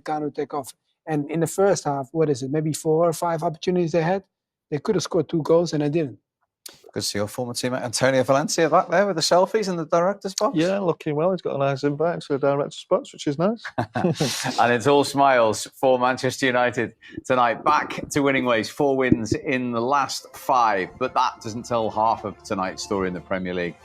counter-attack off. And in the first half, maybe 4 or 5 opportunities they had? They could have scored 2 goals and they didn't. Good to see your former teammate Antonio Valencia back there with the selfies in the director's box. Yeah, looking well. He's got a nice invite to the director's box, which is nice. And it's all smiles for Manchester United tonight. Back to winning ways. 4 wins in the last 5. But that doesn't tell half of tonight's story in the Premier League.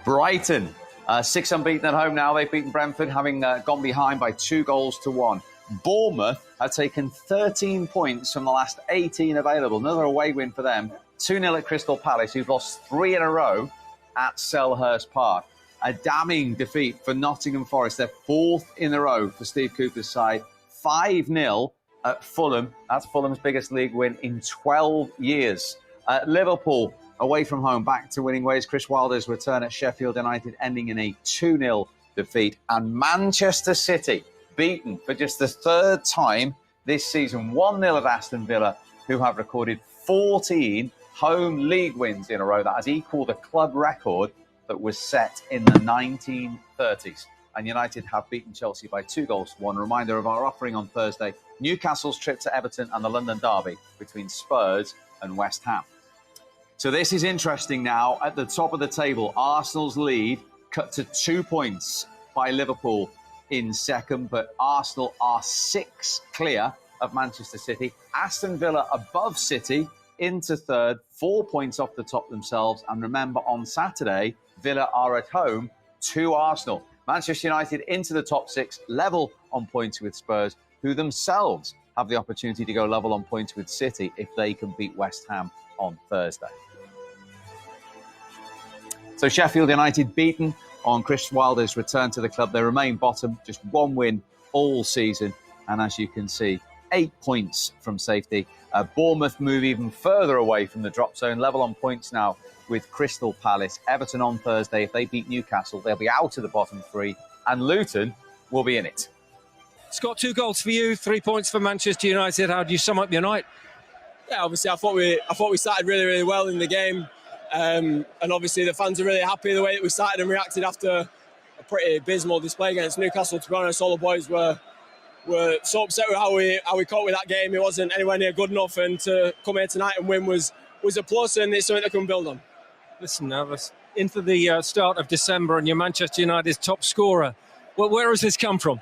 Brighton, 6 unbeaten at home now. They've beaten Brentford, having gone behind by 2 goals to 1. Bournemouth have taken 13 points from the last 18 available. Another away win for them. 2-0 at Crystal Palace, who've lost 3 in a row at Selhurst Park. A damning defeat for Nottingham Forest. Their 4th in a row for Steve Cooper's side. 5-0 at Fulham. That's Fulham's biggest league win in 12 years. Liverpool, away from home, back to winning ways. Chris Wilder's return at Sheffield United ending in a 2-0 defeat. And Manchester City, beaten for just the 3rd time this season. 1-0 at Aston Villa, who have recorded 14 home league wins in a row. That has equalled a club record that was set in the 1930s. And United have beaten Chelsea by 2 goals to 1. Reminder of our offering on Thursday. Newcastle's trip to Everton and the London derby between Spurs and West Ham. So this is interesting now. At the top of the table, Arsenal's lead cut to 2 points by Liverpool in second. But Arsenal are 6 clear of Manchester City. Aston Villa above City into third, 4 points off the top themselves. And remember, on Saturday, Villa are at home to Arsenal. Manchester United into the top 6, level on points with Spurs, who themselves have the opportunity to go level on points with City if they can beat West Ham on Thursday. So Sheffield United beaten on Chris Wilder's return to the club. They remain bottom, just 1 win all season. And as you can see, 8 points from safety. Bournemouth move even further away from the drop zone, level on points now with Crystal Palace. Everton on Thursday, if they beat Newcastle, they'll be out of the bottom 3, and Luton will be in it. Scott, 2 goals for you, 3 points for Manchester United. How do you sum up your night? Yeah, obviously I thought we started really, really well in the game, and obviously the fans are really happy the way that we started and reacted after a pretty abysmal display against Newcastle. To be honest, all the boys were so upset with how we coped with that game. It wasn't anywhere near good enough, and to come here tonight and win was a plus, and it's something that can build on. Listen, Nervous, into the start of December, and you're Manchester United's top scorer. Well, where has this come from?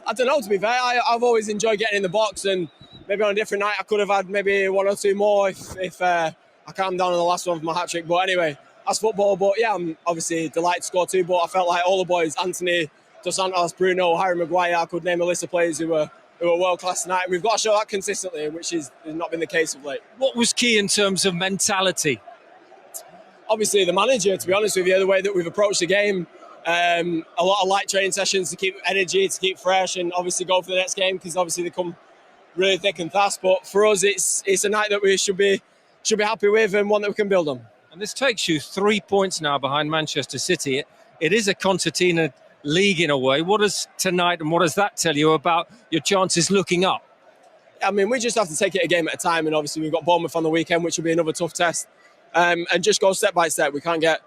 I don't know, to be fair. I've always enjoyed getting in the box, and maybe on a different night I could have had maybe 1 or 2 more if I calmed down on the last one for my hat-trick. But anyway, that's football. But yeah, I'm obviously delighted to score 2, but I felt like all the boys, Anthony, Dos Santos, Bruno, Harry Maguire, I could name a list of players who were world-class tonight. We've got to show that consistently, which has not been the case of late. What was key in terms of mentality? Obviously, the manager, to be honest with you, the way that we've approached the game. A lot of light training sessions to keep energy, to keep fresh, and obviously go for the next game, because obviously they come really thick and fast. But for us, it's a night that we should be happy with, and one that we can build on. And this takes you 3 points now behind Manchester City. It is a concertina league in a way. What does tonight and what does that tell you about your chances looking up? I mean, we just have to take it a game at a time, and obviously we've got Bournemouth on the weekend, which will be another tough test, and just go step by step. We can't get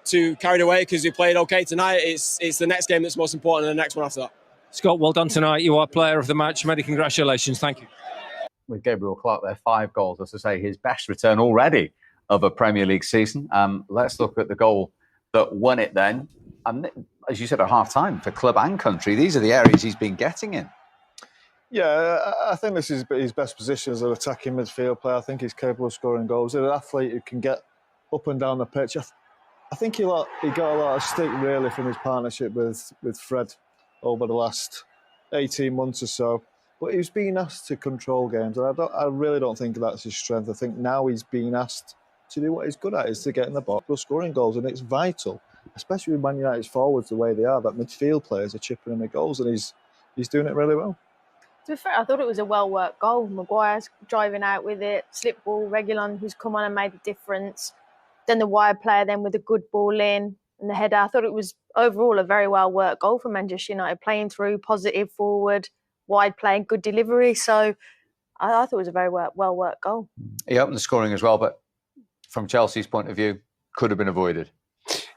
too carried away because we played okay tonight. It's the next game that's most important, and the next one after that. Scott, well done tonight. You are player of the match. Many congratulations. Thank you. With Gabriel Clark there, 5 goals. As I say, his best return already of a Premier League season. Let's look at the goal that won it then. And as you said at half-time, for club and country, these are the areas he's been getting in. Yeah, I think this is his best position as an attacking midfield player. I think he's capable of scoring goals. He's an athlete who can get up and down the pitch. I think he got a lot of stick, really, from his partnership with Fred over the last 18 months or so. But he's been asked to control games, and I really don't think that's his strength. I think now he's being asked to do what he's good at, is to get in the box, go scoring goals, and it's vital, especially with Man United's forwards the way they are, that midfield players are chipping in the goals, and he's doing it really well. To be fair, I thought it was a well-worked goal. Maguire's driving out with it, slip ball, Reguilon, who's come on and made a difference. Then the wide player then with a good ball in and the header. I thought it was overall a very well-worked goal for Manchester United, playing through, positive forward, wide playing, good delivery. So I thought it was a very well-worked goal. He opened the scoring as well, but from Chelsea's point of view, could have been avoided.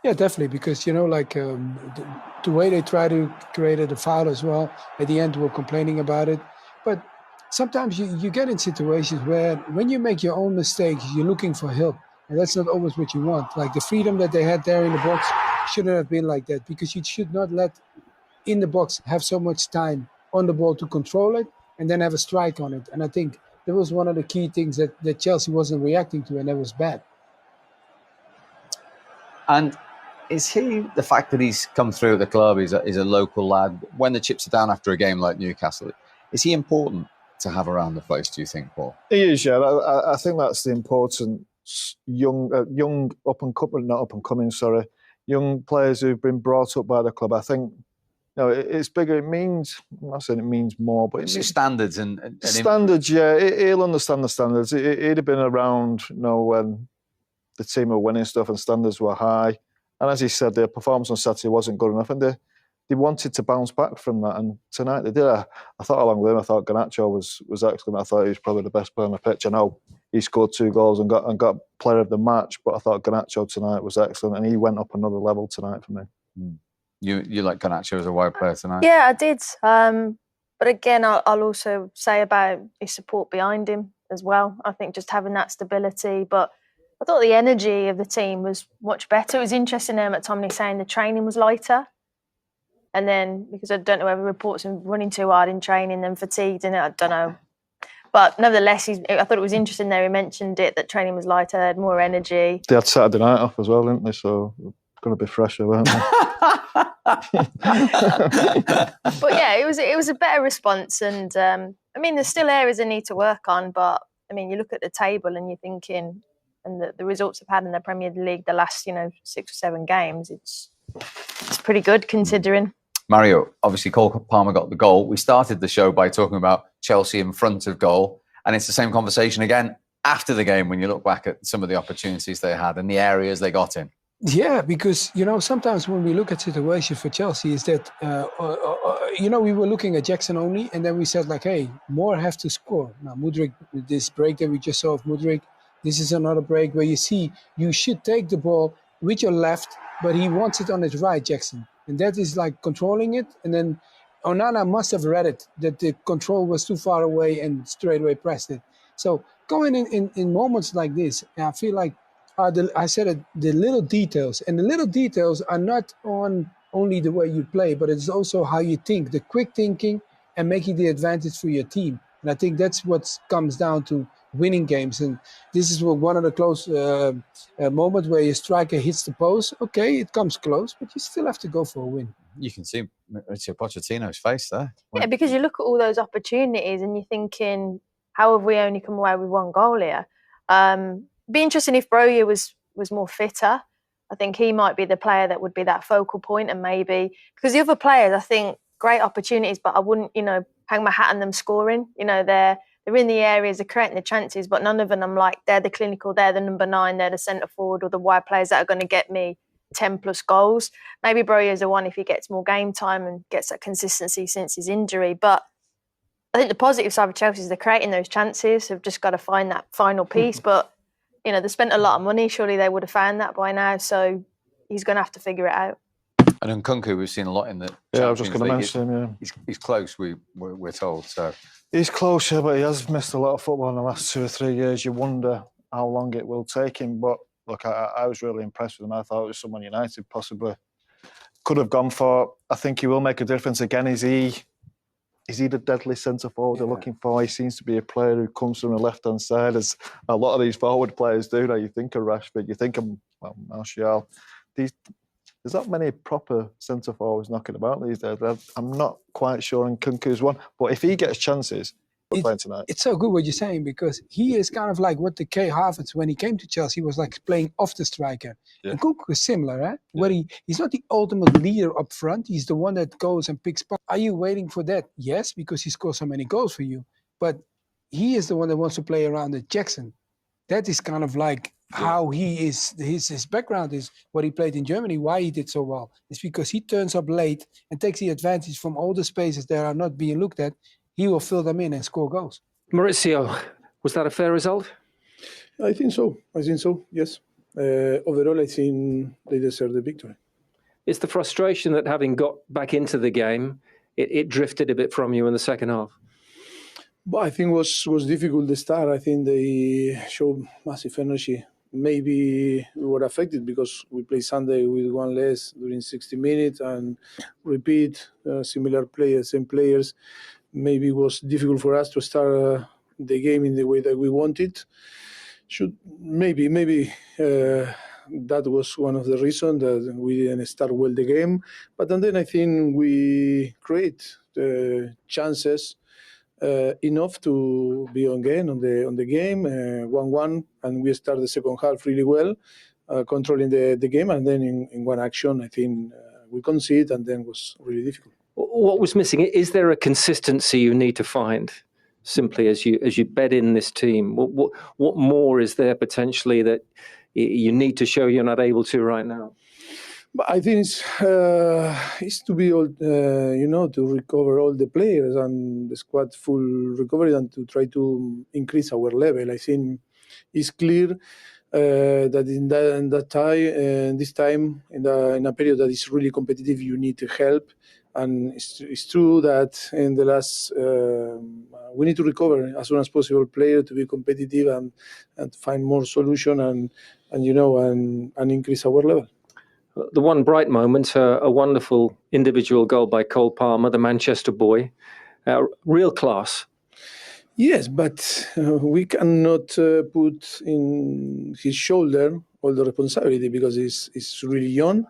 Yeah, definitely, because like the way they try to create a foul as well. At the end, we're complaining about it, but sometimes you get in situations where when you make your own mistakes, you're looking for help, and that's not always what you want. Like the freedom that they had there in the box shouldn't have been like that, because you should not let in the box have so much time on the ball to control it and then have a strike on it. And I think that was one of the key things that Chelsea wasn't reacting to, and that was bad. And is he, the fact that he's come through at the club, he's a local lad, when the chips are down after a game like Newcastle, is he important to have around the place, do you think, Paul? He is, yeah. I think that's the important young young players who've been brought up by the club. I think it's bigger. It means, I'm not saying it means more, but it's standards and standards. Yeah, he'll understand the standards. He'd have been around, when the team were winning stuff and standards were high. And as he said, their performance on Saturday wasn't good enough, and they wanted to bounce back from that. And tonight they did. I thought along with him, I thought Garnacho was excellent. I thought he was probably the best player on the pitch. I know he scored 2 goals and got player of the match, but I thought Garnacho tonight was excellent, and he went up another level tonight for me. You like Garnacho as a wide player tonight? Yeah, I did. But again, I'll also say about his support behind him as well. I think just having that stability, but I thought the energy of the team was much better. It was interesting there, mctominay saying the training was lighter. And then, because I don't know whether reports of running too hard in training and fatigued, and I don't know. But nevertheless, I thought it was interesting there. He mentioned it, that training was lighter, they had more energy. They had Saturday night off as well, didn't they? So going to be fresher, weren't they? But yeah, it was a better response. And I mean, there's still areas they need to work on. But I mean, you look at the table and you're thinking, and the results they've had in the Premier League the last 6 or 7 games, it's pretty good considering. Mario, obviously Cole Palmer got the goal. We started the show by talking about Chelsea in front of goal, and it's the same conversation again after the game when you look back at some of the opportunities they had and the areas they got in. Yeah, because sometimes when we look at situations for Chelsea, is that we were looking at Jackson only, and then we said like, hey, more have to score. Now Mudryk, this break that we just saw of Mudryk, this is another break where you see you should take the ball with your left, but he wants it on his right, Jackson. And that is like controlling it. And then Onana must have read it, that the control was too far away and straight away pressed it. So going in moments like this, I feel like I said it, the little details. And the little details are not on only the way you play, but it's also how you think, the quick thinking and making the advantage for your team. And I think that's what comes down to winning games. And this is one of the close moments where your striker hits the post. Okay, it comes close, but you still have to go for a win. You can see Mauricio Pochettino's face there. Yeah, because you look at all those opportunities and you're thinking, how have we only come away with 1 goal here? Be interesting if Broja was more fitter. I think he might be the player that would be that focal point, and maybe because the other players, I think, great opportunities, but I wouldn't, hang my hat on them scoring. They're in the areas, they're creating the chances, but none of them I'm like, they're the clinical, they're the number 9, they're the centre forward or the wide players that are going to get me 10 plus goals. Maybe Broja is the one if he gets more game time and gets that consistency since his injury. But I think the positive side of Chelsea is they're creating those chances. They've just got to find that final piece. But, they spent a lot of money. Surely they would have found that by now. So he's going to have to figure it out. And Nkunku, we've seen a lot in the Yeah, I was just going to mention him, yeah. He's close, we're told. So he's close, yeah, but he has missed a lot of football in the last 2 or 3 years. You wonder how long it will take him. But look, I was really impressed with him. I thought it was someone United possibly could have gone for. I think he will make a difference again. Is he the deadly centre forward they're looking for? He seems to be a player who comes from the left-hand side, as a lot of these forward players do. Now you think of Rashford, you think of Martial. There's not many proper centre forwards knocking about these days. I'm not quite sure Nkunku's one, but if he gets chances, we're playing tonight. It's so good what you're saying, because he is kind of like what the Kai Havertz, when he came to Chelsea, was like playing off the striker. Yeah. Nkunku is similar, eh? Yeah. Where he's not the ultimate leader up front. He's the one that goes and picks up. Are you waiting for that? Yes, because he scores so many goals for you. But he is the one that wants to play around the Jackson. That is kind of like how he is. His background is what he played in Germany, why he did so well. It's because he turns up late and takes the advantage from all the spaces that are not being looked at. He will fill them in and score goals. Mauricio, was that a fair result? I think so, yes. overall, I think they deserve the victory. It's the frustration that having got back into the game, it drifted a bit from you in the second half. But I think was difficult to start. I think they showed massive energy. Maybe we were affected because we played Sunday with one less during 60 minutes and repeat similar players, same players. Maybe it was difficult for us to start the game in the way that we wanted. Maybe that was one of the reasons that we didn't start well the game. But then I think we create chances enough to be on the game 1-1, and we start the second half really well, controlling the game, and then in one action I think we concede, and then it was really difficult. What was missing? Is there a consistency you need to find? Simply as you bed in this team, what more is there potentially that you need to show you're not able to right now? But I think it's to be all, to recover all the players and the squad full recovery, and to try to increase our level. I think it's clear that in that time, this time in a period that is really competitive, you need help. And it's true that in the last, we need to recover as soon as possible player to be competitive and find more solution and increase our level. The one bright moment, a wonderful individual goal by Cole Palmer, the Manchester boy, real class. Yes, but we cannot put in his shoulder all the responsibility because he's really young.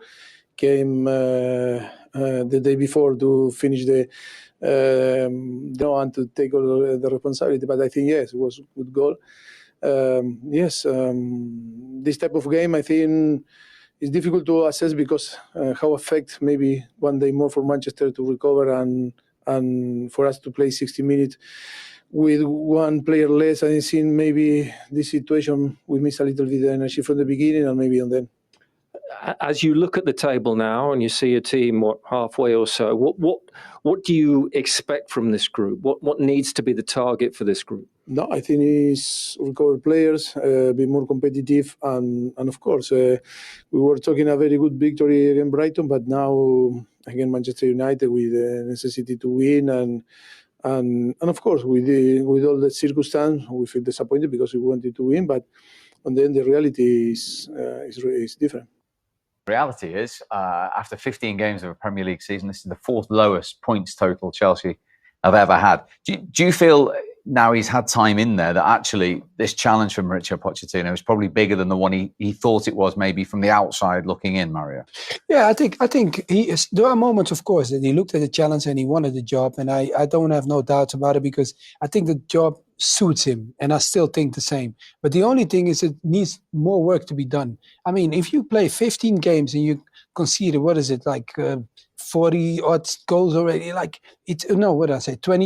Came the day before to finish and to take all the responsibility. But I think yes, it was a good goal. This type of game, I think, is difficult to assess because how affect maybe one day more for Manchester to recover and for us to play 60 minutes with one player less. I think maybe this situation we miss a little bit of energy from the beginning and maybe on then. As you look at the table now and you see a team halfway or so, what do you expect from this group? What needs to be the target for this group? No, I think it's recover players, be more competitive, and of course we were talking a very good victory against Brighton, but now again Manchester United with the necessity to win and of course with all the circumstance we feel disappointed because we wanted to win, but then the reality is different. Reality is, after 15 games of a Premier League season, this is the fourth lowest points total Chelsea have ever had. Do you feel now he's had time in there that actually this challenge from Mauricio Pochettino is probably bigger than the one he thought it was maybe from the outside looking in, Mario? Yeah, I think there are moments, of course, that he looked at the challenge and he wanted the job, and I don't have no doubts about it because I think the job suits him, and I still think the same. But the only thing is it needs more work to be done. I mean, if you play 15 games and you conceded, 40 odd goals already,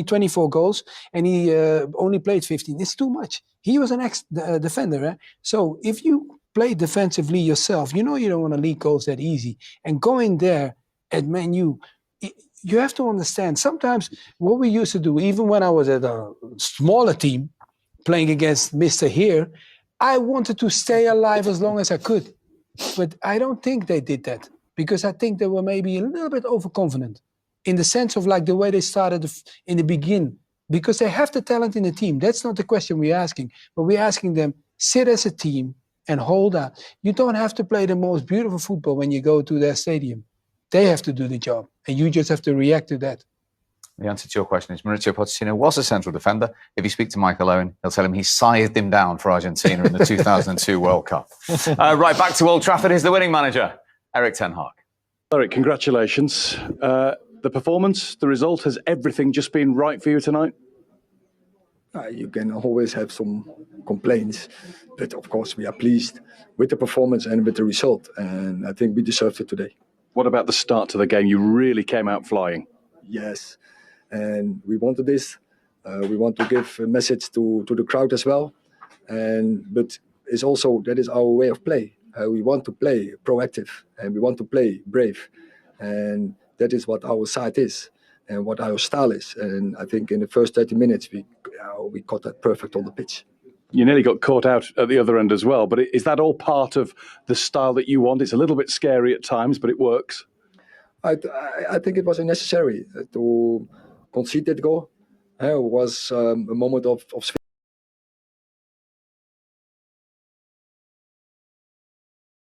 24 goals, and he only played 15. It's too much. He was an ex-defender, eh? So if you play defensively yourself, you don't want to leak goals that easy. And going there at Man U, you have to understand, sometimes what we used to do, even when I was at a smaller team, playing against Mr. Here, I wanted to stay alive as long as I could. But I don't think they did that, because I think they were maybe a little bit overconfident in the sense of the way they started in the beginning, because they have the talent in the team. That's not the question we're asking, but we're asking them, sit as a team and hold out. You don't have to play the most beautiful football when you go to their stadium. They have to do the job, and you just have to react to that. The answer to your question is Mauricio Pochettino was a central defender. If you speak to Michael Owen, he'll tell him he scythed him down for Argentina in the 2002 World Cup. Right, back to Old Trafford. Here's the winning manager, Erik Ten Hag. Erik, congratulations. The performance, the result, has everything just been right for you tonight? You can always have some complaints, but of course we are pleased with the performance and with the result, and I think we deserved it today. What about the start to the game? You really came out flying. Yes, and we wanted this. We want to give a message to the crowd as well, but it's also, that is our way of play. We want to play proactive and we want to play brave, and that is what our side is and what our style is. And I think in the first 30 minutes we got that perfect on the pitch. You nearly got caught out at the other end as well. But is that all part of the style that you want? It's a little bit scary at times, but it works. I think it was unnecessary to concede that goal. It was a moment of